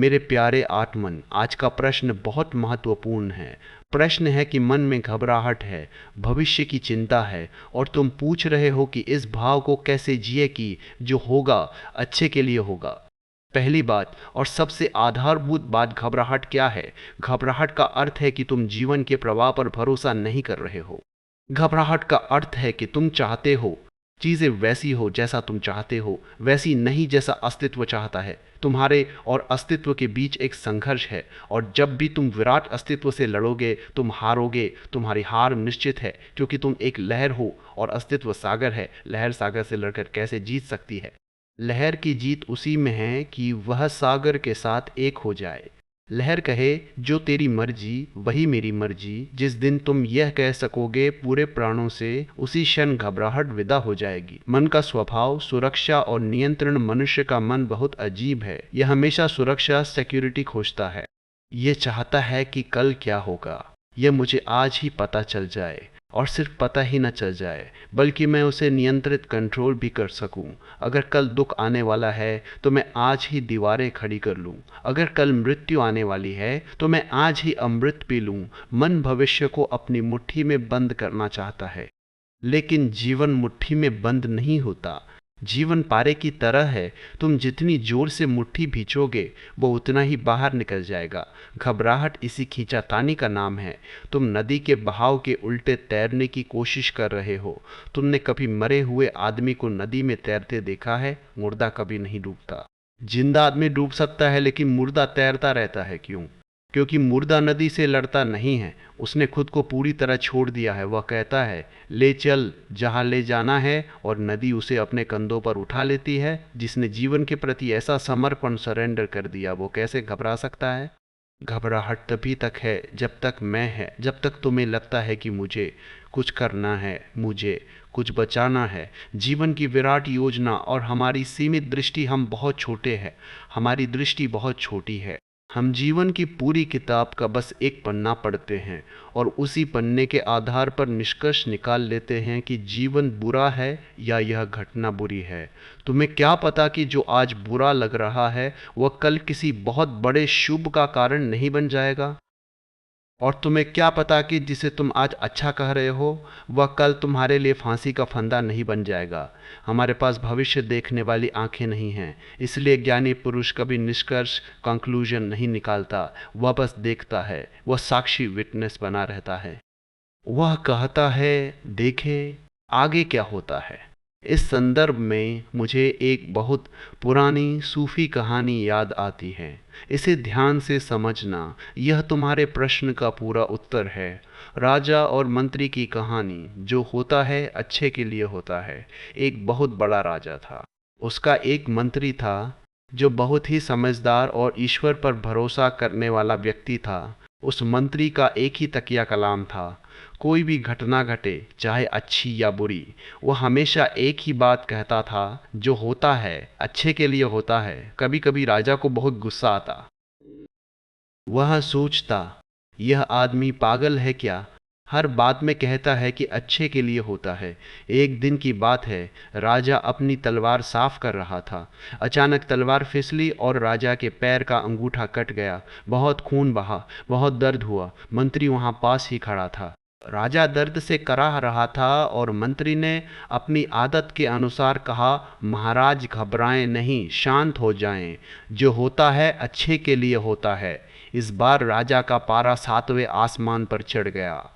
मेरे प्यारे आत्मन, आज का प्रश्न बहुत महत्वपूर्ण है। प्रश्न है कि मन में घबराहट है, भविष्य की चिंता है और तुम पूछ रहे हो कि इस भाव को कैसे जिए कि जो होगा अच्छे के लिए होगा। पहली बात और सबसे आधारभूत बात, घबराहट क्या है? घबराहट का अर्थ है कि तुम जीवन के प्रवाह पर भरोसा नहीं कर रहे हो। घबराहट का अर्थ है कि तुम चाहते हो चीजें वैसी हो जैसा तुम चाहते हो, वैसी नहीं जैसा अस्तित्व चाहता है। तुम्हारे और अस्तित्व के बीच एक संघर्ष है और जब भी तुम विराट अस्तित्व से लड़ोगे तुम हारोगे। तुम्हारी हार निश्चित है क्योंकि तुम एक लहर हो और अस्तित्व सागर है। लहर सागर से लड़कर कैसे जीत सकती है? लहर की जीत उसी में है कि वह सागर के साथ एक हो जाए। लहर कहे, जो तेरी मर्जी वही मेरी मर्जी। जिस दिन तुम यह कह सकोगे पूरे प्राणों से, उसी क्षण घबराहट विदा हो जाएगी। मन का स्वभाव सुरक्षा और नियंत्रण। मनुष्य का मन बहुत अजीब है। यह हमेशा सुरक्षा, सिक्योरिटी खोजता है। यह चाहता है कि कल क्या होगा यह मुझे आज ही पता चल जाए, और सिर्फ पता ही न चल जाए बल्कि मैं उसे नियंत्रित, कंट्रोल भी कर सकूं। अगर कल दुख आने वाला है तो मैं आज ही दीवारें खड़ी कर लूं। अगर कल मृत्यु आने वाली है तो मैं आज ही अमृत पी लूं। मन भविष्य को अपनी मुट्ठी में बंद करना चाहता है, लेकिन जीवन मुट्ठी में बंद नहीं होता। जीवन पारे की तरह है, तुम जितनी जोर से मुट्ठी भींचोगे वो उतना ही बाहर निकल जाएगा। घबराहट इसी खींचातानी का नाम है। तुम नदी के बहाव के उल्टे तैरने की कोशिश कर रहे हो। तुमने कभी मरे हुए आदमी को नदी में तैरते देखा है? मुर्दा कभी नहीं डूबता। जिंदा आदमी डूब सकता है लेकिन मुर्दा तैरता रहता है। क्यों? क्योंकि मुर्दा नदी से लड़ता नहीं है, उसने खुद को पूरी तरह छोड़ दिया है। वह कहता है ले चल जहाँ ले जाना है, और नदी उसे अपने कंधों पर उठा लेती है। जिसने जीवन के प्रति ऐसा समर्पण, सरेंडर कर दिया, वो कैसे घबरा सकता है? घबराहट तभी तक है जब तक मैं है, जब तक तुम्हें लगता है कि मुझे कुछ करना है, मुझे कुछ बचाना है। जीवन की विराट योजना और हमारी सीमित दृष्टि, हम बहुत छोटे हैं, हमारी दृष्टि बहुत छोटी है। हम जीवन की पूरी किताब का बस एक पन्ना पढ़ते हैं और उसी पन्ने के आधार पर निष्कर्ष निकाल लेते हैं कि जीवन बुरा है या यह घटना बुरी है। तुम्हें क्या पता कि जो आज बुरा लग रहा है वह कल किसी बहुत बड़े शुभ का कारण नहीं बन जाएगा? और तुम्हें क्या पता कि जिसे तुम आज अच्छा कह रहे हो वह कल तुम्हारे लिए फांसी का फंदा नहीं बन जाएगा। हमारे पास भविष्य देखने वाली आंखें नहीं हैं, इसलिए ज्ञानी पुरुष कभी निष्कर्ष, कंक्लूजन नहीं निकालता। वह बस देखता है, वह साक्षी, विटनेस बना रहता है। वह कहता है देखे आगे क्या होता है। इस संदर्भ में मुझे एक बहुत पुरानी सूफी कहानी याद आती है। इसे ध्यान से समझना, यह तुम्हारे प्रश्न का पूरा उत्तर है। राजा और मंत्री की कहानी। जो होता है अच्छे के लिए होता है। एक बहुत बड़ा राजा था। उसका एक मंत्री था जो बहुत ही समझदार और ईश्वर पर भरोसा करने वाला व्यक्ति था। उस मंत्री का एक ही तकिया कलाम था। कोई भी घटना घटे, चाहे अच्छी या बुरी, वह हमेशा एक ही बात कहता था, जो होता है अच्छे के लिए होता है। कभी कभी राजा को बहुत गुस्सा आता। वह सोचता, यह आदमी पागल है क्या? हर बात में कहता है कि अच्छे के लिए होता है। एक दिन की बात है, राजा अपनी तलवार साफ कर रहा था। अचानक तलवार फिसली और राजा के पैर का अंगूठा कट गया। बहुत खून बहा, बहुत दर्द हुआ। मंत्री वहां पास ही खड़ा था। राजा दर्द से कराह रहा था और मंत्री ने अपनी आदत के अनुसार कहा, महाराज घबराएं नहीं, शांत हो जाएं। जो होता है अच्छे के लिए होता है। इस बार राजा का पारा 7वें आसमान पर चढ़ गया।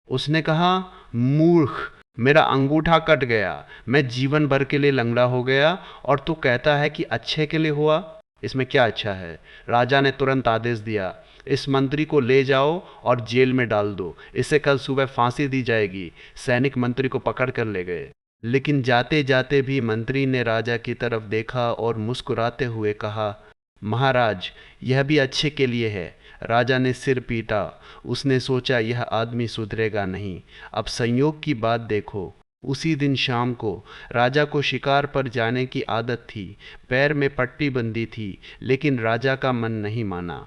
उसने कहा, मूर्ख, मेरा अंगूठा कट गया, मैं जीवन भर के लिए लंगड़ा हो गया, और तू कहता है कि अच्छे के लिए हुआ। इसमें क्या अच्छा है? राजा ने तुरंत आदेश दिया, इस मंत्री को ले जाओ और जेल में डाल दो, इसे कल सुबह फांसी दी जाएगी। सैनिक मंत्री को पकड़ कर ले गए, लेकिन जाते जाते भी मंत्री ने राजा की तरफ देखा और मुस्कुराते हुए कहा, महाराज, यह भी अच्छे के लिए है। राजा ने सिर पीटा। उसने सोचा, यह आदमी सुधरेगा नहीं। अब संयोग की बात देखो, उसी दिन शाम को राजा को शिकार पर जाने की आदत थी। पैर में पट्टी बंधी थी, लेकिन राजा का मन नहीं माना।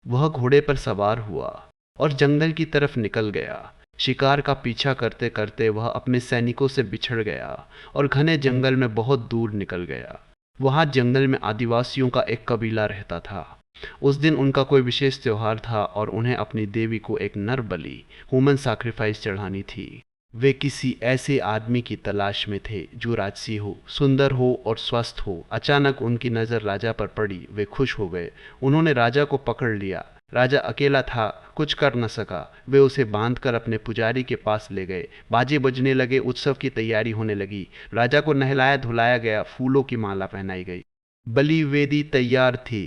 वह घोड़े पर सवार हुआ और जंगल की तरफ निकल गया। शिकार का पीछा करते करते वह अपने सैनिकों से बिछड़ गया और घने जंगल में बहुत दूर निकल गया। वहां जंगल में आदिवासियों का एक कबीला रहता था। उस दिन उनका कोई विशेष त्योहार था और उन्हें अपनी देवी को एक नर बलि, ह्यूमन सैक्रिफाइस चढ़ानी थी। वे किसी ऐसे आदमी की तलाश में थे जो राजसी हो, सुंदर हो और स्वस्थ हो। अचानक उनकी नज़र राजा पर पड़ी। वे खुश हो गए। उन्होंने राजा को पकड़ लिया। राजा अकेला था, कुछ कर न सका। वे उसे बांधकर अपने पुजारी के पास ले गए। बाजे बजने लगे, उत्सव की तैयारी होने लगी। राजा को नहलाया धुलाया गया, फूलों की माला पहनाई गई। बलि वेदी तैयार थी।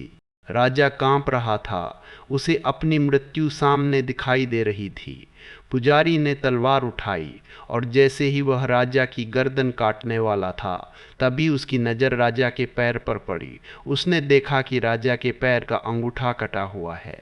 राजा कांप रहा था। उसे अपनी मृत्यु सामने दिखाई दे रही थी। पुजारी ने तलवार उठाई और जैसे ही वह राजा की गर्दन काटने वाला था, तभी उसकी नज़र राजा के पैर पर पड़ी। उसने देखा कि राजा के पैर का अंगूठा कटा हुआ है।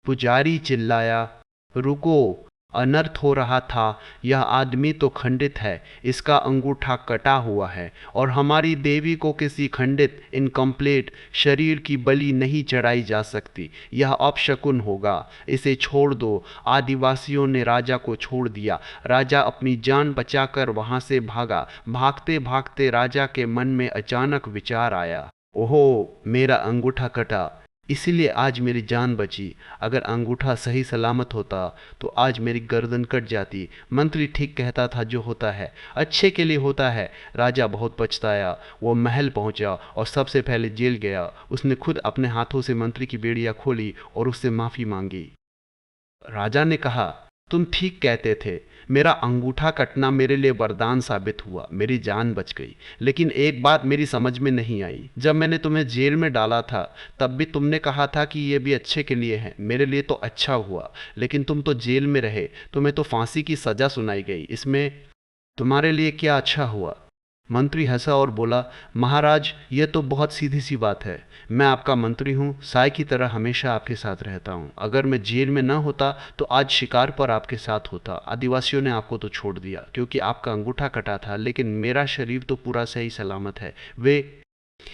पुजारी चिल्लाया, रुको, अनर्थ हो रहा था। यह आदमी तो खंडित है, इसका अंगूठा कटा हुआ है और हमारी देवी को किसी खंडित इनकम्प्लीट शरीर की बलि नहीं चढ़ाई जा सकती। यह अपशकुन होगा, इसे छोड़ दो। आदिवासियों ने राजा को छोड़ दिया। राजा अपनी जान बचाकर वहां से भागा। भागते भागते राजा के मन में अचानक विचार आया, ओहो, मेरा अंगूठा कटा, इसीलिए आज मेरी जान बची। अगर अंगूठा सही सलामत होता तो आज मेरी गर्दन कट जाती। मंत्री ठीक कहता था, जो होता है अच्छे के लिए होता है। राजा बहुत पछताया। वो महल पहुंचा और सबसे पहले जेल गया। उसने खुद अपने हाथों से मंत्री की बेड़ियां खोली और उससे माफी मांगी। राजा ने कहा, तुम ठीक कहते थे, मेरा अंगूठा कटना मेरे लिए वरदान साबित हुआ, मेरी जान बच गई। लेकिन एक बात मेरी समझ में नहीं आई। जब मैंने तुम्हें जेल में डाला था, तब भी तुमने कहा था कि ये भी अच्छे के लिए है। मेरे लिए तो अच्छा हुआ, लेकिन तुम तो जेल में रहे, तुम्हें तो फांसी की सजा सुनाई गई। इसमें तुम्हारे लिए क्या अच्छा हुआ? मंत्री हंसा और बोला, महाराज, यह तो बहुत सीधी सी बात है। मैं आपका मंत्री हूँ, साय की तरह हमेशा आपके साथ रहता हूँ। अगर मैं जेल में न होता तो आज शिकार पर आपके साथ होता। आदिवासियों ने आपको तो छोड़ दिया क्योंकि आपका अंगूठा कटा था, लेकिन मेरा शरीर तो पूरा सही सलामत है। वे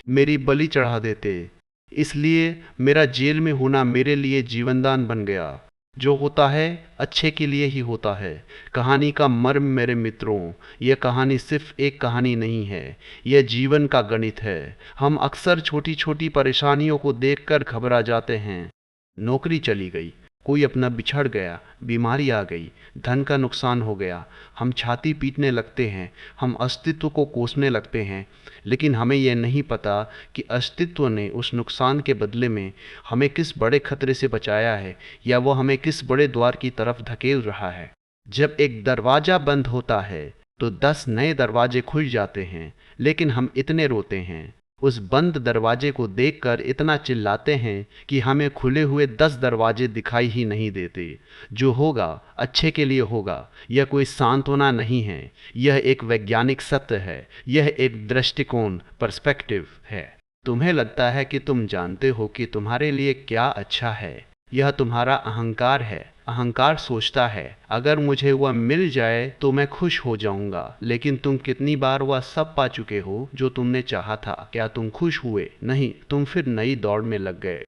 मेरी बलि चढ़ा देते, इसलिए मेरा जेल में होना मेरे लिए जीवनदान बन गया। जो होता है अच्छे के लिए ही होता है। कहानी का मर्म मेरे मित्रों, यह कहानी सिर्फ एक कहानी नहीं है, यह जीवन का गणित है। हम अक्सर छोटी छोटी परेशानियों को देखकर घबरा जाते हैं। नौकरी चली गई, कोई अपना बिछड़ गया, बीमारी आ गई, धन का नुकसान हो गया। हम छाती पीटने लगते हैं, हम अस्तित्व को कोसने लगते हैं। लेकिन हमें यह नहीं पता कि अस्तित्व ने उस नुकसान के बदले में हमें किस बड़े खतरे से बचाया है, या वो हमें किस बड़े द्वार की तरफ धकेल रहा है। जब एक दरवाज़ा बंद होता है तो 10 नए दरवाजे खुल जाते हैं, लेकिन हम इतने रोते हैं, उस बंद दरवाजे को देखकर इतना चिल्लाते हैं कि हमें खुले हुए 10 दरवाजे दिखाई ही नहीं देते। जो होगा अच्छे के लिए होगा। यह कोई सांत्वना नहीं है, यह एक वैज्ञानिक सत्य है, यह एक दृष्टिकोण पर्सपेक्टिव है। तुम्हें लगता है कि तुम जानते हो कि तुम्हारे लिए क्या अच्छा है, यह तुम्हारा अहंकार है। अहंकार सोचता है, अगर मुझे वह मिल जाए तो मैं खुश हो जाऊंगा। लेकिन तुम कितनी बार वह सब पा चुके हो जो तुमने चाहा था? क्या तुम खुश हुए? नहीं, तुम फिर नई दौड़ में लग गए।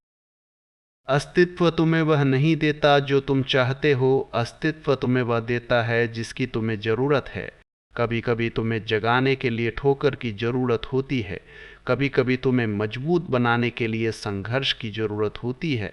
अस्तित्व तुम्हें वह नहीं देता जो तुम चाहते हो, अस्तित्व तुम्हें वह देता है जिसकी तुम्हें ज़रूरत है। कभी कभी तुम्हें जगाने के लिए ठोकर की ज़रूरत होती है, कभी कभी तुम्हें मजबूत बनाने के लिए संघर्ष की ज़रूरत होती है।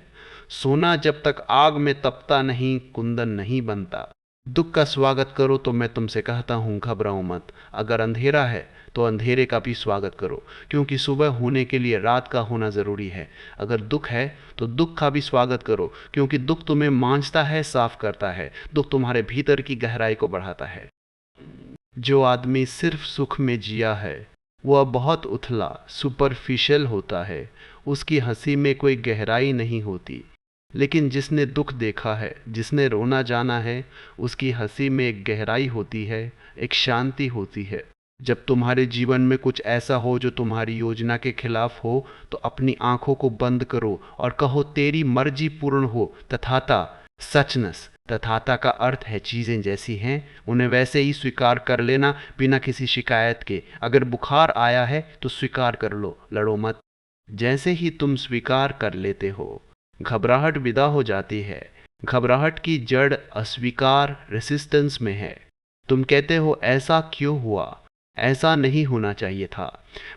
सोना जब तक आग में तपता नहीं, कुंदन नहीं बनता। दुख का स्वागत करो तो मैं तुमसे कहता हूँ, घबराओ मत। अगर अंधेरा है तो अंधेरे का भी स्वागत करो, क्योंकि सुबह होने के लिए रात का होना ज़रूरी है। अगर दुख है तो दुख का भी स्वागत करो, क्योंकि दुख तुम्हें मांझता है, साफ करता है। दुख तुम्हारे भीतर की गहराई को बढ़ाता है। जो आदमी सिर्फ सुख में जिया है वह बहुत उथला, सुपरफिशियल होता है। उसकी हंसी में कोई गहराई नहीं होती। लेकिन जिसने दुख देखा है, जिसने रोना जाना है, उसकी हंसी में एक गहराई होती है, एक शांति होती है। जब तुम्हारे जीवन में कुछ ऐसा हो जो तुम्हारी योजना के खिलाफ हो, तो अपनी आंखों को बंद करो और कहो, तेरी मर्जी पूर्ण हो तथाता। सचनस तथाता का अर्थ है चीज़ें जैसी हैं उन्हें वैसे ही स्वीकार कर लेना, बिना किसी शिकायत के। अगर बुखार आया है तो स्वीकार कर लो, लड़ो मत। जैसे ही तुम स्वीकार कर लेते हो, घबराहट विदा हो जाती है। घबराहट की जड़ अस्वीकार, रेसिस्टेंस में है। तुम कहते हो, ऐसा क्यों हुआ? ऐसा नहीं होना चाहिए था।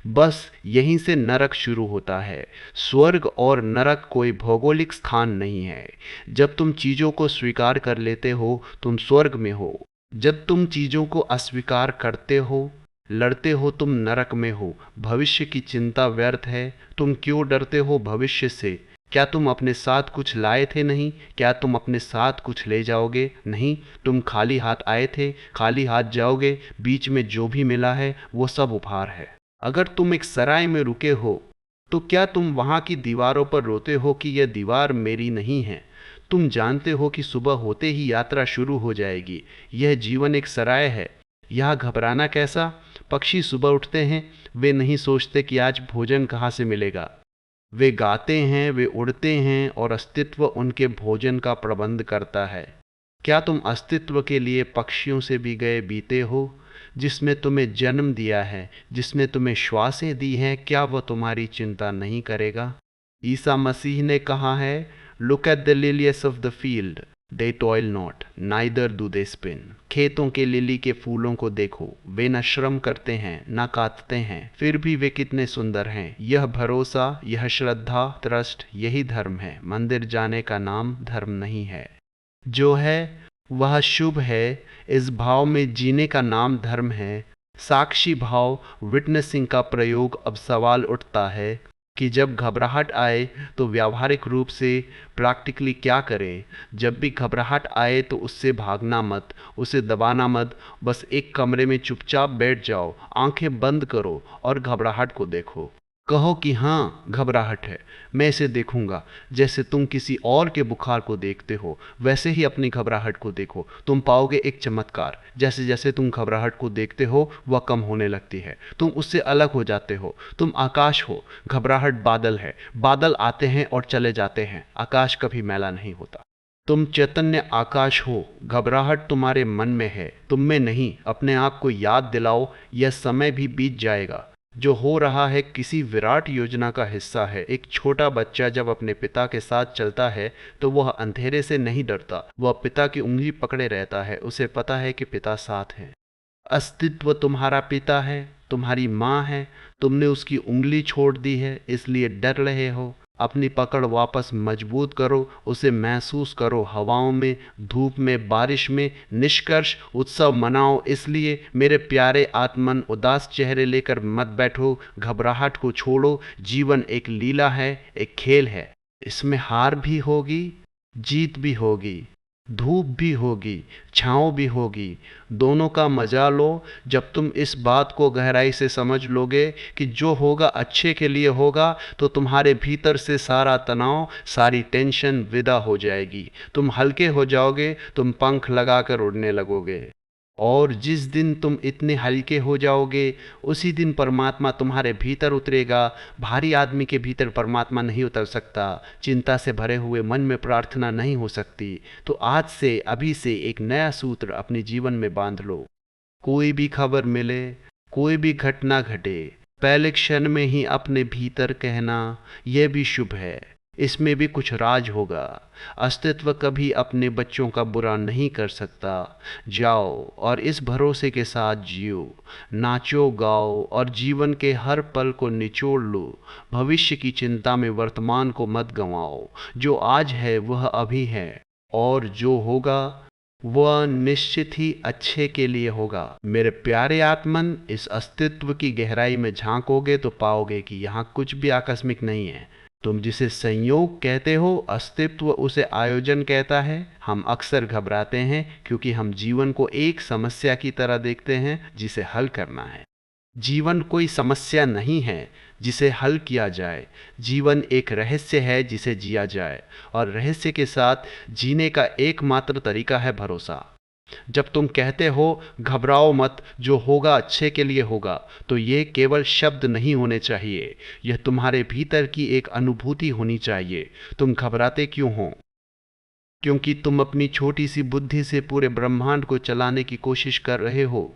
बस यहीं से नरक शुरू होता है। स्वर्ग और नरक कोई भौगोलिक स्थान नहीं है। जब तुम चीज़ों को स्वीकार कर लेते हो तुम स्वर्ग में हो। जब तुम चीज़ों को अस्वीकार करते हो, लड़ते हो, तुम नरक में हो। भविष्य की चिंता व्यर्थ है। तुम क्यों डरते हो भविष्य से? क्या तुम अपने साथ कुछ लाए थे? नहीं। क्या तुम अपने साथ कुछ ले जाओगे? नहीं। तुम खाली हाथ आए थे, खाली हाथ जाओगे। बीच में जो भी मिला है वो सब उपहार है। अगर तुम एक सराय में रुके हो तो क्या तुम वहां की दीवारों पर रोते हो कि यह दीवार मेरी नहीं है? तुम जानते हो कि सुबह होते ही यात्रा शुरू हो जाएगी। यह जीवन एक सराय है। यह घबराना कैसा? पक्षी सुबह उठते हैं, वे नहीं सोचते कि आज भोजन कहाँ से मिलेगा। वे गाते हैं, वे उड़ते हैं और अस्तित्व उनके भोजन का प्रबंध करता है। क्या तुम अस्तित्व के लिए पक्षियों से भी गए बीते हो? जिसने तुम्हें जन्म दिया है, जिसने तुम्हें श्वासें दी हैं, क्या वह तुम्हारी चिंता नहीं करेगा? ईसा मसीह ने कहा है, look at the lilies of the field, they toil not neither do they spin. खेतों के लिली के फूलों को देखो, वे न श्रम करते हैं न काटते हैं, फिर भी वे कितने सुंदर हैं। यह भरोसा, यह श्रद्धा, ट्रस्ट, यही धर्म है। मंदिर जाने का नाम धर्म नहीं है। जो है वह शुभ है। इस भाव में जीने का नाम धर्म है। साक्षी भाव, विटनेसिंग का प्रयोग। अब सवाल उठता है कि जब घबराहट आए तो व्यावहारिक रूप से प्रैक्टिकली क्या करें? जब भी घबराहट आए तो उससे भागना मत, उसे दबाना मत। बस एक कमरे में चुपचाप बैठ जाओ, आंखें बंद करो और घबराहट को देखो। कहो कि हाँ घबराहट है, मैं इसे देखूंगा। जैसे तुम किसी और के बुखार को देखते हो वैसे ही अपनी घबराहट को देखो। तुम पाओगे एक चमत्कार। जैसे जैसे तुम घबराहट को देखते हो वह कम होने लगती है, तुम उससे अलग हो जाते हो। तुम आकाश हो, घबराहट बादल है। बादल आते हैं और चले जाते हैं, आकाश कभी मैला नहीं होता। तुम चैतन्य आकाश हो, घबराहट तुम्हारे मन में है, तुम में नहीं। अपने आप को याद दिलाओ, यह समय भी बीत जाएगा। जो हो रहा है किसी विराट योजना का हिस्सा है। एक छोटा बच्चा जब अपने पिता के साथ चलता है तो वह अंधेरे से नहीं डरता, वह पिता की उंगली पकड़े रहता है। उसे पता है कि पिता साथ है। अस्तित्व तुम्हारा पिता है, तुम्हारी माँ है। तुमने उसकी उंगली छोड़ दी है इसलिए डर रहे हो। अपनी पकड़ वापस मजबूत करो, उसे महसूस करो हवाओं में, धूप में, बारिश में। निष्कर्ष, उत्सव मनाओ। इसलिए मेरे प्यारे आत्मन, उदास चेहरे लेकर मत बैठो, घबराहट को छोड़ो। जीवन एक लीला है, एक खेल है। इसमें हार भी होगी, जीत भी होगी, धूप भी होगी, छाँव भी होगी। दोनों का मजा लो। जब तुम इस बात को गहराई से समझ लोगे कि जो होगा अच्छे के लिए होगा तो तुम्हारे भीतर से सारा तनाव, सारी टेंशन विदा हो जाएगी। तुम हल्के हो जाओगे, तुम पंख लगाकर उड़ने लगोगे। और जिस दिन तुम इतने हल्के हो जाओगे उसी दिन परमात्मा तुम्हारे भीतर उतरेगा। भारी आदमी के भीतर परमात्मा नहीं उतर सकता। चिंता से भरे हुए मन में प्रार्थना नहीं हो सकती। तो आज से, अभी से एक नया सूत्र अपने जीवन में बांध लो। कोई भी खबर मिले, कोई भी घटना घटे, पहले क्षण में ही अपने भीतर कहना, यह भी शुभ है, इसमें भी कुछ राज होगा। अस्तित्व कभी अपने बच्चों का बुरा नहीं कर सकता। जाओ और इस भरोसे के साथ जियो, नाचो, गाओ और जीवन के हर पल को निचोड़ लो। भविष्य की चिंता में वर्तमान को मत गंवाओ। जो आज है वह अभी है और जो होगा वह निश्चित ही अच्छे के लिए होगा। मेरे प्यारे आत्मन, इस अस्तित्व की गहराई में झांकोगे तो पाओगे कि यहाँ कुछ भी आकस्मिक नहीं है। तुम जिसे संयोग कहते हो, अस्तित्व उसे आयोजन कहता है। हम अक्सर घबराते हैं क्योंकि हम जीवन को एक समस्या की तरह देखते हैं जिसे हल करना है। जीवन कोई समस्या नहीं है जिसे हल किया जाए। जीवन एक रहस्य है जिसे जिया जाए, और रहस्य के साथ जीने का एकमात्र तरीका है भरोसा। जब तुम कहते हो घबराओ मत, जो होगा अच्छे के लिए होगा, तो ये केवल शब्द नहीं होने चाहिए, यह तुम्हारे भीतर की एक अनुभूति होनी चाहिए। तुम घबराते क्यों हो? क्योंकि तुम अपनी छोटी सी बुद्धि से पूरे ब्रह्मांड को चलाने की कोशिश कर रहे हो।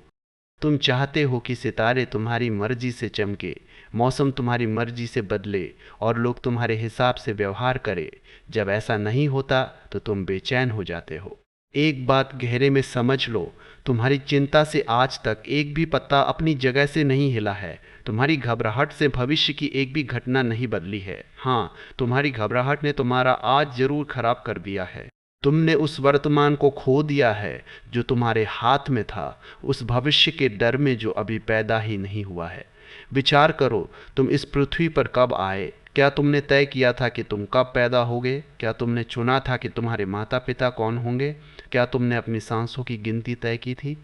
तुम चाहते हो कि सितारे तुम्हारी मर्जी से चमके, मौसम तुम्हारी मर्जी से बदले और लोग तुम्हारे हिसाब से व्यवहार करें। जब ऐसा नहीं होता तो तुम बेचैन हो जाते हो। एक बात गहरे में समझ लो, तुम्हारी चिंता से आज तक एक भी पत्ता अपनी जगह से नहीं हिला है। तुम्हारी घबराहट से भविष्य की एक भी घटना नहीं बदली है। हाँ, तुम्हारी घबराहट ने तुम्हारा आज जरूर खराब कर दिया है। तुमने उस वर्तमान को खो दिया है जो तुम्हारे हाथ में था, उस भविष्य के डर में जो अभी पैदा ही नहीं हुआ है। विचार करो, तुम इस पृथ्वी पर कब आए? क्या तुमने तय किया था कि तुम कब पैदा होगे? क्या तुमने चुना था कि तुम्हारे माता पिता कौन होंगे? क्या तुमने अपनी सांसों की गिनती तय की थी?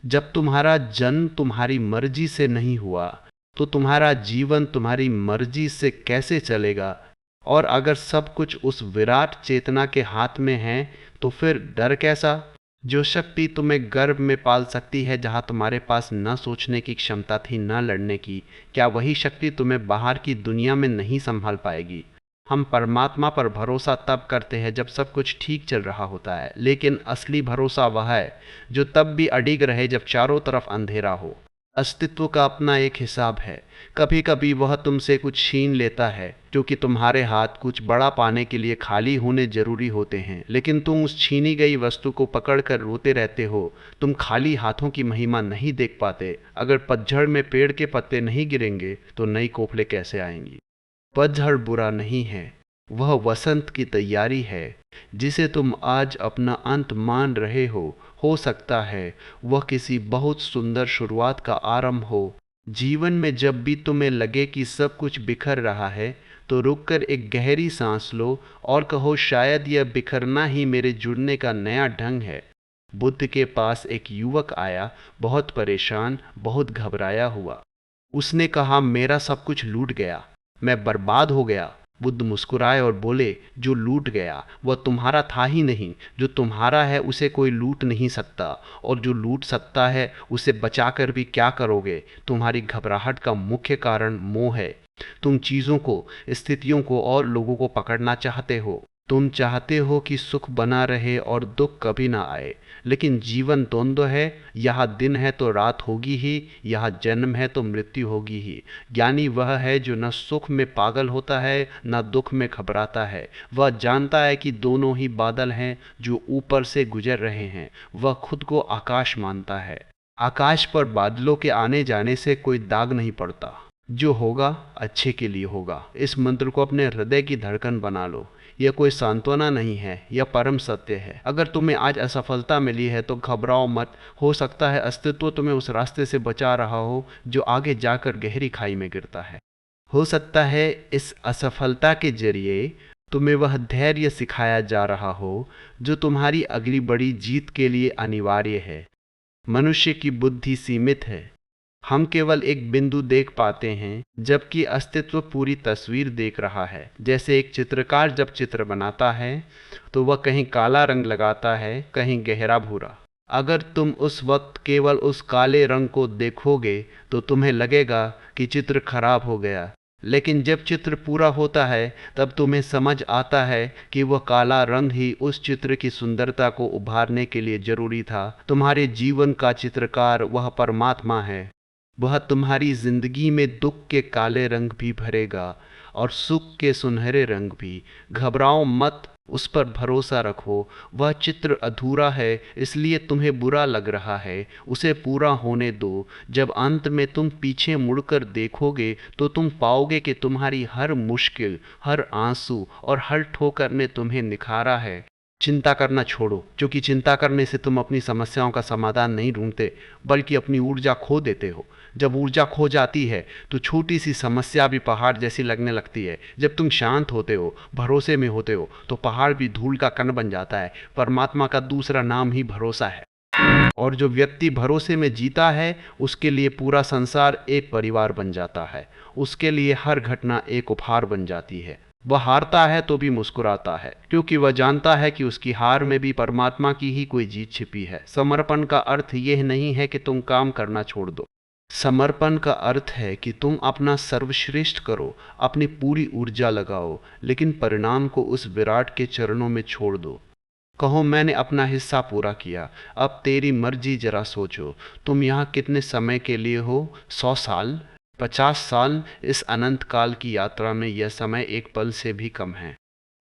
जब तुम्हारा जन्म तुम्हारी मर्जी से नहीं हुआ, तो तुम्हारा जीवन तुम्हारी मर्जी से कैसे चलेगा? और अगर सब कुछ उस विराट चेतना के हाथ में है, तो फिर डर कैसा? जो शक्ति तुम्हें गर्भ में पाल सकती है जहां तुम्हारे पास न सोचने की क्षमता थी न लड़ने की, क्या वही शक्ति तुम्हें बाहर की दुनिया में नहीं संभाल पाएगी? हम परमात्मा पर भरोसा तब करते हैं जब सब कुछ ठीक चल रहा होता है, लेकिन असली भरोसा वह है जो तब भी अडिग रहे जब चारों तरफ अंधेरा हो। अस्तित्व का अपना एक हिसाब है। कभी कभी वह तुमसे कुछ छीन लेता है, क्योंकि तुम्हारे हाथ कुछ बड़ा पाने के लिए खाली होने जरूरी होते हैं, लेकिन तुम उस छीनी गई वस्तु को पकड़कर रोते रहते हो। तुम खाली हाथों की महिमा नहीं देख पाते। अगर पतझड़ में पेड़ के पत्ते नहीं गिरेंगे तो नई कोपलें कैसे आएंगी? पतझड़ बुरा नहीं है, वह वसंत की तैयारी है जिसे तुम आज अपना अंत मान रहे हो सकता है वह किसी बहुत सुंदर शुरुआत का आरंभ हो। जीवन में जब भी तुम्हें लगे कि सब कुछ बिखर रहा है, तो रुककर एक गहरी सांस लो और कहो, शायद यह बिखरना ही मेरे जुड़ने का नया ढंग है। बुद्ध के पास एक युवक आया, बहुत परेशान, बहुत घबराया हुआ। उसने कहा, मेरा सब कुछ लूट गया, मैं बर्बाद हो गया। बुद्ध मुस्कुराए और बोले, जो लूट गया वह तुम्हारा था ही नहीं। जो तुम्हारा है उसे कोई लूट नहीं सकता, और जो लूट सकता है उसे बचाकर भी क्या करोगे? तुम्हारी घबराहट का मुख्य कारण मोह है। तुम चीज़ों को, स्थितियों को और लोगों को पकड़ना चाहते हो। तुम चाहते हो कि सुख बना रहे और दुख कभी ना आए, लेकिन जीवन द्वंद्व है। यहाँ दिन है तो रात होगी ही, यहाँ जन्म है तो मृत्यु होगी ही। ज्ञानी वह है जो न सुख में पागल होता है न दुख में घबराता है। वह जानता है कि दोनों ही बादल हैं जो ऊपर से गुजर रहे हैं। वह खुद को आकाश मानता है। आकाश पर बादलों के आने जाने से कोई दाग नहीं पड़ता। जो होगा अच्छे के लिए होगा। इस मंत्र को अपने हृदय की धड़कन बना लो। यह कोई सांत्वना नहीं है, यह परम सत्य है। अगर तुम्हें आज असफलता मिली है तो घबराओ मत। हो सकता है अस्तित्व तुम्हें उस रास्ते से बचा रहा हो जो आगे जाकर गहरी खाई में गिरता है। हो सकता है इस असफलता के जरिए तुम्हें वह धैर्य सिखाया जा रहा हो जो तुम्हारी अगली बड़ी जीत के लिए अनिवार्य है। मनुष्य की बुद्धि सीमित है। हम केवल एक बिंदु देख पाते हैं, जबकि अस्तित्व पूरी तस्वीर देख रहा है। जैसे एक चित्रकार जब चित्र बनाता है तो वह कहीं काला रंग लगाता है, कहीं गहरा भूरा। अगर तुम उस वक्त केवल उस काले रंग को देखोगे तो तुम्हें लगेगा कि चित्र खराब हो गया, लेकिन जब चित्र पूरा होता है तब तुम्हें समझ आता है कि वह काला रंग ही उस चित्र की सुंदरता को उभारने के लिए जरूरी था। तुम्हारे जीवन का चित्रकार वह परमात्मा है। वह तुम्हारी जिंदगी में दुख के काले रंग भी भरेगा और सुख के सुनहरे रंग भी। घबराओ मत, उस पर भरोसा रखो। वह चित्र अधूरा है इसलिए तुम्हें बुरा लग रहा है, उसे पूरा होने दो। जब अंत में तुम पीछे मुड़कर देखोगे तो तुम पाओगे कि तुम्हारी हर मुश्किल, हर आंसू और हर ठोकर ने तुम्हें निखारा है। चिंता करना छोड़ो, क्योंकि चिंता करने से तुम अपनी समस्याओं का समाधान नहीं ढूंढते, बल्कि अपनी ऊर्जा खो देते हो। जब ऊर्जा खो जाती है तो छोटी सी समस्या भी पहाड़ जैसी लगने लगती है। जब तुम शांत होते हो, भरोसे में होते हो, तो पहाड़ भी धूल का कण बन जाता है। परमात्मा का दूसरा नाम ही भरोसा है। और जो व्यक्ति भरोसे में जीता है, उसके लिए पूरा संसार एक परिवार बन जाता है। उसके लिए हर घटना एक उपहार बन जाती है। वह हारता है तो भी मुस्कुराता है, क्योंकि वह जानता है कि उसकी हार में भी परमात्मा की ही कोई जीत छिपी है। समर्पण का अर्थ यह नहीं है कि तुम काम करना छोड़ दो। समर्पण का अर्थ है कि तुम अपना सर्वश्रेष्ठ करो, अपनी पूरी ऊर्जा लगाओ, लेकिन परिणाम को उस विराट के चरणों में छोड़ दो। कहो, मैंने अपना हिस्सा पूरा किया, अब तेरी मर्जी। जरा सोचो, तुम यहाँ कितने समय के लिए हो? 100 साल, 50 साल? इस अनंत काल की यात्रा में यह समय एक पल से भी कम है।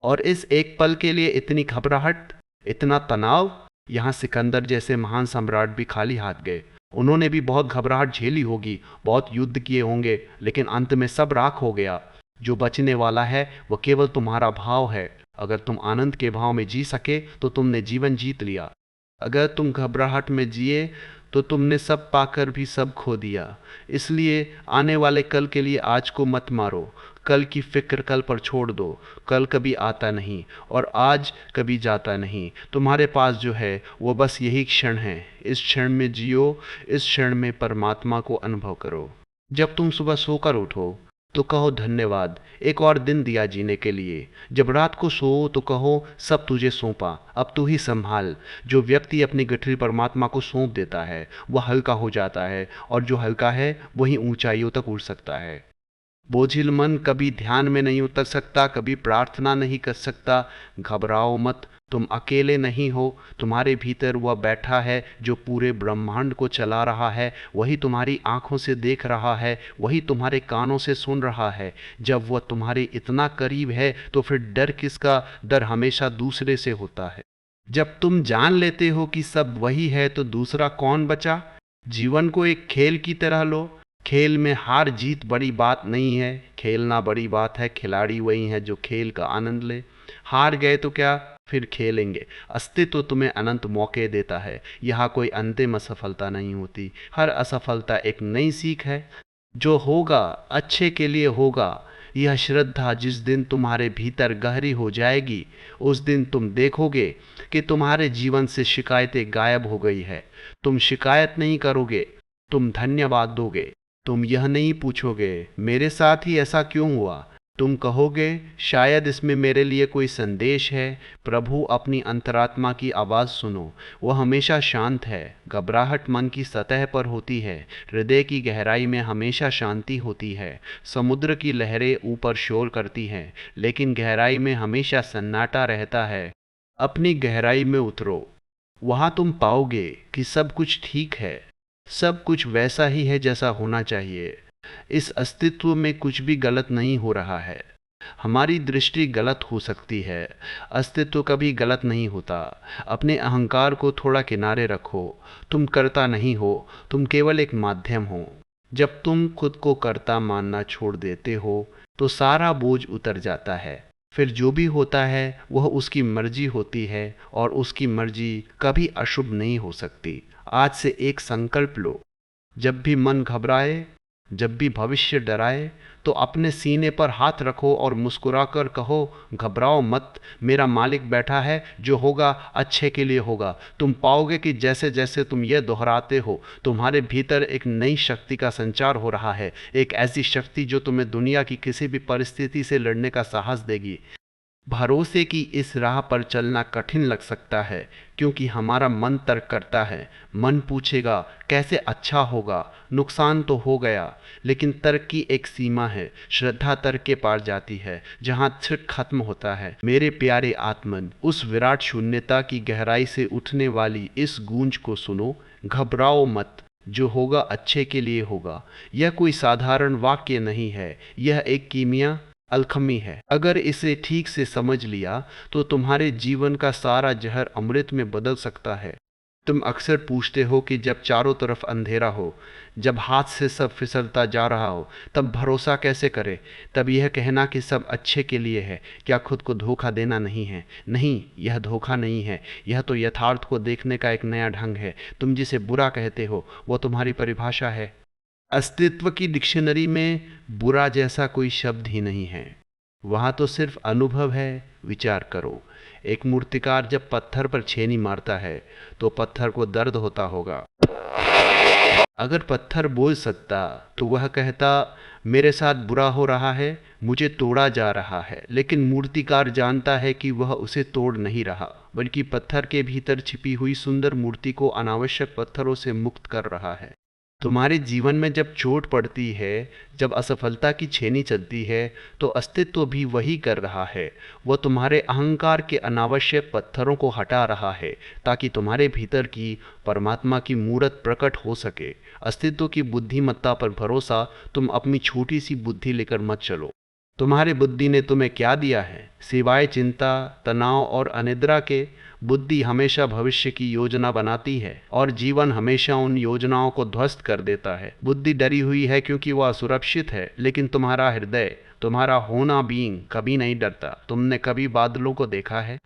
और इस एक पल के लिए इतनी घबराहट, इतना तनाव, यहाँ सिकंदर जैसे महान सम्राट भी खाली हाथ गए। उन्होंने भी बहुत घबराहट झेली होगी, बहुत युद्ध किए होंगे, लेकिन अंत में सब राख हो गया। जो बचने वाला है वह केवल तुम्हारा भाव है। अगर तुम आनंद के भाव में जी सके तो तुमने जीवन जीत लिया। अगर तुम घबराहट में जिए तो तुमने सब पाकर भी सब खो दिया। इसलिए आने वाले कल के लिए आज को मत मारो। कल की फिक्र कल पर छोड़ दो। कल कभी आता नहीं और आज कभी जाता नहीं। तुम्हारे पास जो है वो बस यही क्षण है। इस क्षण में जियो, इस क्षण में परमात्मा को अनुभव करो। जब तुम सुबह सोकर उठो तो कहो धन्यवाद, एक और दिन दिया जीने के लिए। जब रात को सो तो कहो सब तुझे सौंपा, अब तू ही संभाल। जो व्यक्ति अपनी गठरी परमात्मा को सौंप देता है वह हल्का हो जाता है, और जो हल्का है वही ऊंचाइयों तक उड़ सकता है। बोझिल मन कभी ध्यान में नहीं उतर सकता, कभी प्रार्थना नहीं कर सकता। घबराओ मत, तुम अकेले नहीं हो। तुम्हारे भीतर वह बैठा है जो पूरे ब्रह्मांड को चला रहा है। वही तुम्हारी आंखों से देख रहा है, वही तुम्हारे कानों से सुन रहा है। जब वह तुम्हारे इतना करीब है तो फिर डर किसका? डर हमेशा दूसरे से होता है। जब तुम जान लेते हो कि सब वही है तो दूसरा कौन बचा? जीवन को एक खेल की तरह लो। खेल में हार जीत बड़ी बात नहीं है, खेलना बड़ी बात है। खिलाड़ी वही है जो खेल का आनंद ले। हार गए तो क्या, फिर खेलेंगे। अस्तित्व तुम्हें अनंत मौके देता है। यहाँ कोई अंतिम असफलता नहीं होती। हर असफलता एक नई सीख है। जो होगा अच्छे के लिए होगा। यह श्रद्धा जिस दिन तुम्हारे भीतर गहरी हो जाएगी, उस दिन तुम देखोगे कि तुम्हारे जीवन से शिकायतें गायब हो गई है। तुम शिकायत नहीं करोगे, तुम धन्यवाद दोगे। तुम यह नहीं पूछोगे मेरे साथ ही ऐसा क्यों हुआ। तुम कहोगे शायद इसमें मेरे लिए कोई संदेश है। प्रभु अपनी अंतरात्मा की आवाज़ सुनो, वह हमेशा शांत है। घबराहट मन की सतह पर होती है, हृदय की गहराई में हमेशा शांति होती है। समुद्र की लहरें ऊपर शोर करती हैं, लेकिन गहराई में हमेशा सन्नाटा रहता है। अपनी गहराई में उतरो, वहाँ तुम पाओगे कि सब कुछ ठीक है। सब कुछ वैसा ही है जैसा होना चाहिए। इस अस्तित्व में कुछ भी गलत नहीं हो रहा है। हमारी दृष्टि गलत हो सकती है, अस्तित्व कभी गलत नहीं होता। अपने अहंकार को थोड़ा किनारे रखो। तुम कर्ता नहीं हो, तुम केवल एक माध्यम हो। जब तुम खुद को कर्ता मानना छोड़ देते हो तो सारा बोझ उतर जाता है। फिर जो भी होता है वह उसकी मर्जी होती है, और उसकी मर्जी कभी अशुभ नहीं हो सकती। आज से एक संकल्प लो, जब भी मन घबराए, जब भी भविष्य डराए, तो अपने सीने पर हाथ रखो और मुस्कुराकर कहो घबराओ मत, मेरा मालिक बैठा है, जो होगा अच्छे के लिए होगा। तुम पाओगे कि जैसे जैसे तुम ये दोहराते हो, तुम्हारे भीतर एक नई शक्ति का संचार हो रहा है। एक ऐसी शक्ति जो तुम्हें दुनिया की किसी भी परिस्थिति से लड़ने का साहस देगी। भरोसे की इस राह पर चलना कठिन लग सकता है, क्योंकि हमारा मन तर्क करता है। मन पूछेगा कैसे अच्छा होगा, नुकसान तो हो गया। लेकिन तर्क की एक सीमा है, श्रद्धा तर्क के पार जाती है, जहाँ छिट खत्म होता है। मेरे प्यारे आत्मन, उस विराट शून्यता की गहराई से उठने वाली इस गूंज को सुनो। घबराओ मत, जो होगा अच्छे के लिए होगा। यह कोई साधारण वाक्य नहीं है, यह एक कीमिया अल्खमी है। अगर इसे ठीक से समझ लिया तो तुम्हारे जीवन का सारा जहर अमृत में बदल सकता है। तुम अक्सर पूछते हो कि जब चारों तरफ अंधेरा हो, जब हाथ से सब फिसलता जा रहा हो, तब भरोसा कैसे करे? तब यह कहना कि सब अच्छे के लिए है, क्या खुद को धोखा देना नहीं है? नहीं, यह धोखा नहीं है। यह तो यथार्थ को देखने का एक नया ढंग है। तुम जिसे बुरा कहते हो वो तुम्हारी परिभाषा है। अस्तित्व की डिक्शनरी में बुरा जैसा कोई शब्द ही नहीं है। वहाँ तो सिर्फ अनुभव है। विचार करो, एक मूर्तिकार जब पत्थर पर छेनी मारता है तो पत्थर को दर्द होता होगा। अगर पत्थर बोल सकता तो वह कहता मेरे साथ बुरा हो रहा है, मुझे तोड़ा जा रहा है। लेकिन मूर्तिकार जानता है कि वह उसे तोड़ नहीं रहा, बल्कि पत्थर के भीतर छिपी हुई सुंदर मूर्ति को अनावश्यक पत्थरों से मुक्त कर रहा है। तुम्हारे जीवन में जब चोट पड़ती है, जब असफलता की छेनी चलती है, तो अस्तित्व भी वही कर रहा है। वह तुम्हारे अहंकार के अनावश्यक पत्थरों को हटा रहा है, ताकि तुम्हारे भीतर की परमात्मा की मूरत प्रकट हो सके। अस्तित्व की बुद्धिमत्ता पर भरोसा, तुम अपनी छोटी सी बुद्धि लेकर मत चलो। तुम्हारी बुद्धि ने तुम्हें क्या दिया है सिवाय चिंता, तनाव और अनिद्रा के? बुद्धि हमेशा भविष्य की योजना बनाती है और जीवन हमेशा उन योजनाओं को ध्वस्त कर देता है। बुद्धि डरी हुई है क्योंकि वह सुरक्षित है, लेकिन तुम्हारा हृदय, तुम्हारा होना बीइंग कभी नहीं डरता। तुमने कभी बादलों को देखा है?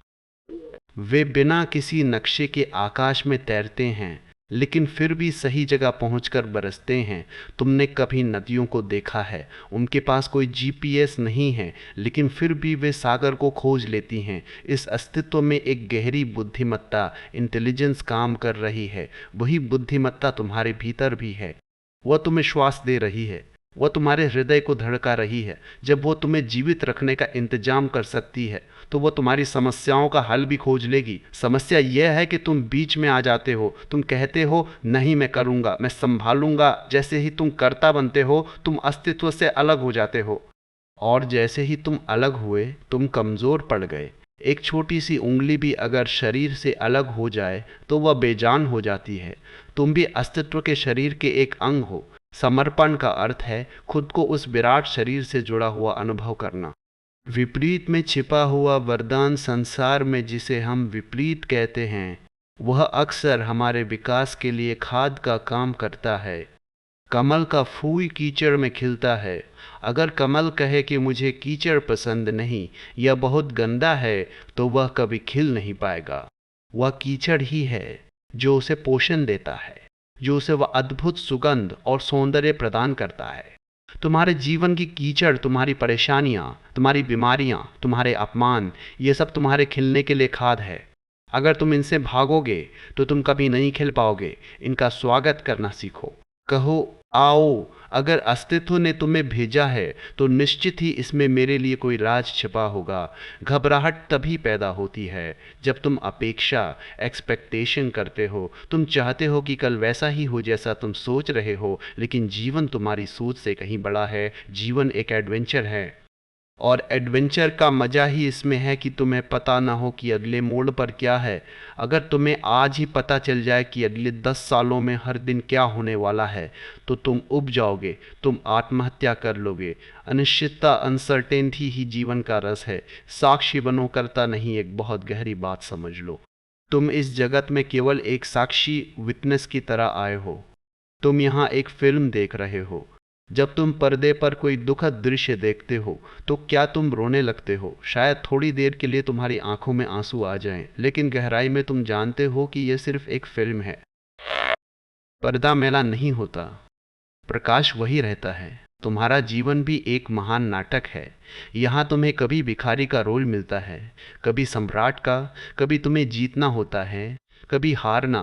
वे बिना किसी नक्शे के आकाश में तैरते हैं, लेकिन फिर भी सही जगह पहुंचकर बरसते हैं। तुमने कभी नदियों को देखा है? उनके पास कोई जीपीएस नहीं है, लेकिन फिर भी वे सागर को खोज लेती हैं। इस अस्तित्व में एक गहरी बुद्धिमत्ता, इंटेलिजेंस काम कर रही है। वही बुद्धिमत्ता तुम्हारे भीतर भी है। वह तुम्हें श्वास दे रही है, वह तुम्हारे हृदय को धड़का रही है। जब वो तुम्हें जीवित रखने का इंतजाम कर सकती है, तो वो तुम्हारी समस्याओं का हल भी खोज लेगी। समस्या यह है कि तुम बीच में आ जाते हो। तुम कहते हो नहीं मैं करूँगा, मैं संभालूंगा। जैसे ही तुम कर्ता बनते हो, तुम अस्तित्व से अलग हो जाते हो। और जैसे ही तुम अलग हुए, तुम कमज़ोर पड़ गए। एक छोटी सी उंगली भी अगर शरीर से अलग हो जाए तो वह बेजान हो जाती है। तुम भी अस्तित्व के शरीर के एक अंग हो। समर्पण का अर्थ है खुद को उस विराट शरीर से जुड़ा हुआ अनुभव करना। विपरीत में छिपा हुआ वरदान संसार में जिसे हम विपरीत कहते हैं, वह अक्सर हमारे विकास के लिए खाद का काम करता है। कमल का फूल कीचड़ में खिलता है। अगर कमल कहे कि मुझे कीचड़ पसंद नहीं या बहुत गंदा है, तो वह कभी खिल नहीं पाएगा। वह कीचड़ ही है जो उसे पोषण देता है, जो उसे वह अद्भुत सुगंध और सौंदर्य प्रदान करता है। तुम्हारे जीवन की कीचड़, तुम्हारी परेशानियां, तुम्हारी बीमारियां, तुम्हारे अपमान, ये सब तुम्हारे खिलने के लिए खाद है। अगर तुम इनसे भागोगे तो तुम कभी नहीं खिल पाओगे। इनका स्वागत करना सीखो। कहो आओ। अगर अस्तित्व ने तुम्हें भेजा है तो निश्चित ही इसमें मेरे लिए कोई राज छिपा होगा। घबराहट तभी पैदा होती है जब तुम अपेक्षा, एक्सपेक्टेशन करते हो। तुम चाहते हो कि कल वैसा ही हो जैसा तुम सोच रहे हो, लेकिन जीवन तुम्हारी सोच से कहीं बड़ा है। जीवन एक एडवेंचर है, और एडवेंचर का मज़ा ही इसमें है कि तुम्हें पता ना हो कि अगले मोड़ पर क्या है। अगर तुम्हें आज ही पता चल जाए कि अगले 10 सालों में हर दिन क्या होने वाला है, तो तुम उब जाओगे, तुम आत्महत्या कर लोगे। अनिश्चितता, अनसर्टेनिटी ही जीवन का रस है। साक्षी बनो, करता नहीं। एक बहुत गहरी बात समझ लो, तुम इस जगत में केवल एक साक्षी, विटनेस की तरह आए हो। तुम यहाँ एक फिल्म देख रहे हो। जब तुम पर्दे पर कोई दुखद दृश्य देखते हो तो क्या तुम रोने लगते हो? शायद थोड़ी देर के लिए तुम्हारी आंखों में आंसू आ जाएं, लेकिन गहराई में तुम जानते हो कि यह सिर्फ एक फिल्म है। पर्दा मैला नहीं होता, प्रकाश वही रहता है। तुम्हारा जीवन भी एक महान नाटक है। यहाँ तुम्हें कभी भिखारी का रोल मिलता है, कभी सम्राट का, कभी तुम्हें जीतना होता है, कभी हारना।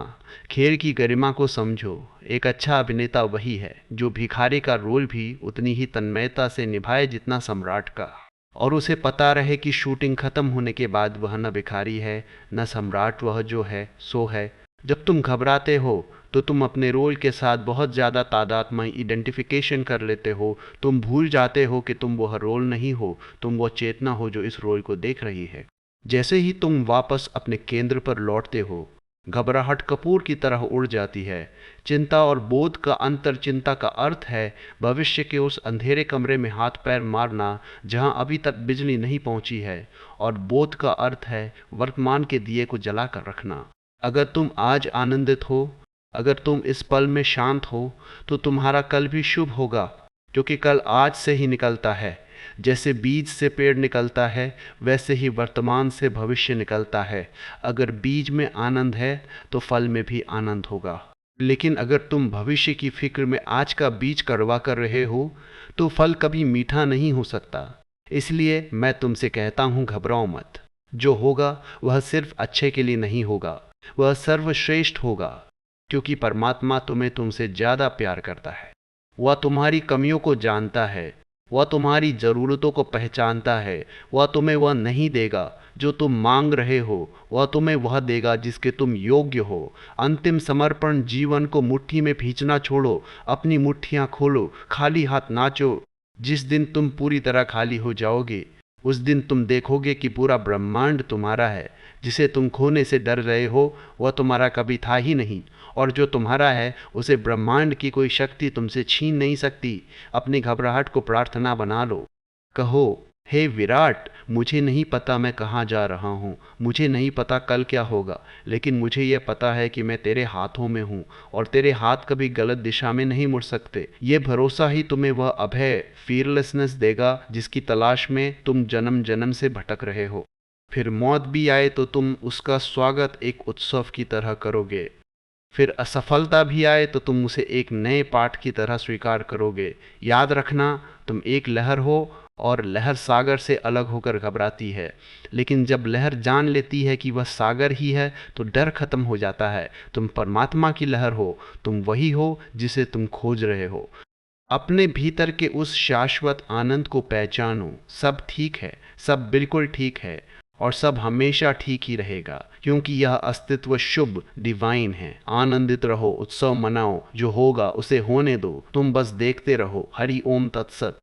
खेल की गरिमा को समझो। एक अच्छा अभिनेता वही है जो भिखारी का रोल भी उतनी ही तन्मयता से निभाए जितना सम्राट का, और उसे पता रहे कि शूटिंग खत्म होने के बाद वह न भिखारी है न सम्राट, वह जो है सो है। जब तुम घबराते हो तो तुम अपने रोल के साथ बहुत ज़्यादा तादात्म्य आइडेंटिफिकेशन कर लेते हो। तुम भूल जाते हो कि तुम वह रोल नहीं हो, तुम वह चेतना हो जो इस रोल को देख रही है। जैसे ही तुम वापस अपने केंद्र पर लौटते हो, घबराहट कपूर की तरह उड़ जाती है। चिंता और बोध का अंतर, चिंता का अर्थ है भविष्य के उस अंधेरे कमरे में हाथ पैर मारना जहां अभी तक बिजली नहीं पहुंची है, और बोध का अर्थ है वर्तमान के दिए को जला कर रखना। अगर तुम आज आनंदित हो, अगर तुम इस पल में शांत हो, तो तुम्हारा कल भी शुभ होगा, क्योंकि कल आज से ही निकलता है। जैसे बीज से पेड़ निकलता है, वैसे ही वर्तमान से भविष्य निकलता है। अगर बीज में आनंद है तो फल में भी आनंद होगा। लेकिन अगर तुम भविष्य की फिक्र में आज का बीज करवा कर रहे हो, तो फल कभी मीठा नहीं हो सकता। इसलिए मैं तुमसे कहता हूँ, घबराओ मत। जो होगा वह सिर्फ अच्छे के लिए नहीं होगा, वह सर्वश्रेष्ठ होगा, क्योंकि परमात्मा तुम्हें तुमसे ज़्यादा प्यार करता है। वह तुम्हारी कमियों को जानता है, वह तुम्हारी ज़रूरतों को पहचानता है। वह तुम्हें वह नहीं देगा जो तुम मांग रहे हो, वह तुम्हें वह देगा जिसके तुम योग्य हो। अंतिम समर्पण, जीवन को मुट्ठी में खींचना छोड़ो, अपनी मुट्ठियाँ खोलो, खाली हाथ नाचो। जिस दिन तुम पूरी तरह खाली हो जाओगे, उस दिन तुम देखोगे कि पूरा ब्रह्मांड तुम्हारा है। जिसे तुम खोने से डर रहे हो वह तुम्हारा कभी था ही नहीं, और जो तुम्हारा है उसे ब्रह्मांड की कोई शक्ति तुमसे छीन नहीं सकती। अपनी घबराहट को प्रार्थना बना लो। कहो, हे विराट, मुझे नहीं पता मैं कहाँ जा रहा हूँ, मुझे नहीं पता कल क्या होगा, लेकिन मुझे यह पता है कि मैं तेरे हाथों में हूँ और तेरे हाथ कभी गलत दिशा में नहीं मुड़ सकते। ये भरोसा ही तुम्हें वह अभय फीयरलेसनेस देगा जिसकी तलाश में तुम जन्म जन्म से भटक रहे हो। फिर मौत भी आए तो तुम उसका स्वागत एक उत्सव की तरह करोगे। फिर असफलता भी आए तो तुम उसे एक नए पाठ की तरह स्वीकार करोगे। याद रखना, तुम एक लहर हो और लहर सागर से अलग होकर घबराती है, लेकिन जब लहर जान लेती है कि वह सागर ही है तो डर खत्म हो जाता है। तुम परमात्मा की लहर हो, तुम वही हो जिसे तुम खोज रहे हो। अपने भीतर के उस शाश्वत आनंद को पहचानो। सब ठीक है, सब बिल्कुल ठीक है, और सब हमेशा ठीक ही रहेगा, क्योंकि यह अस्तित्व शुभ डिवाइन है। आनंदित रहो, उत्सव मनाओ, जो होगा उसे होने दो, तुम बस देखते रहो। हरि ओम तत्सत।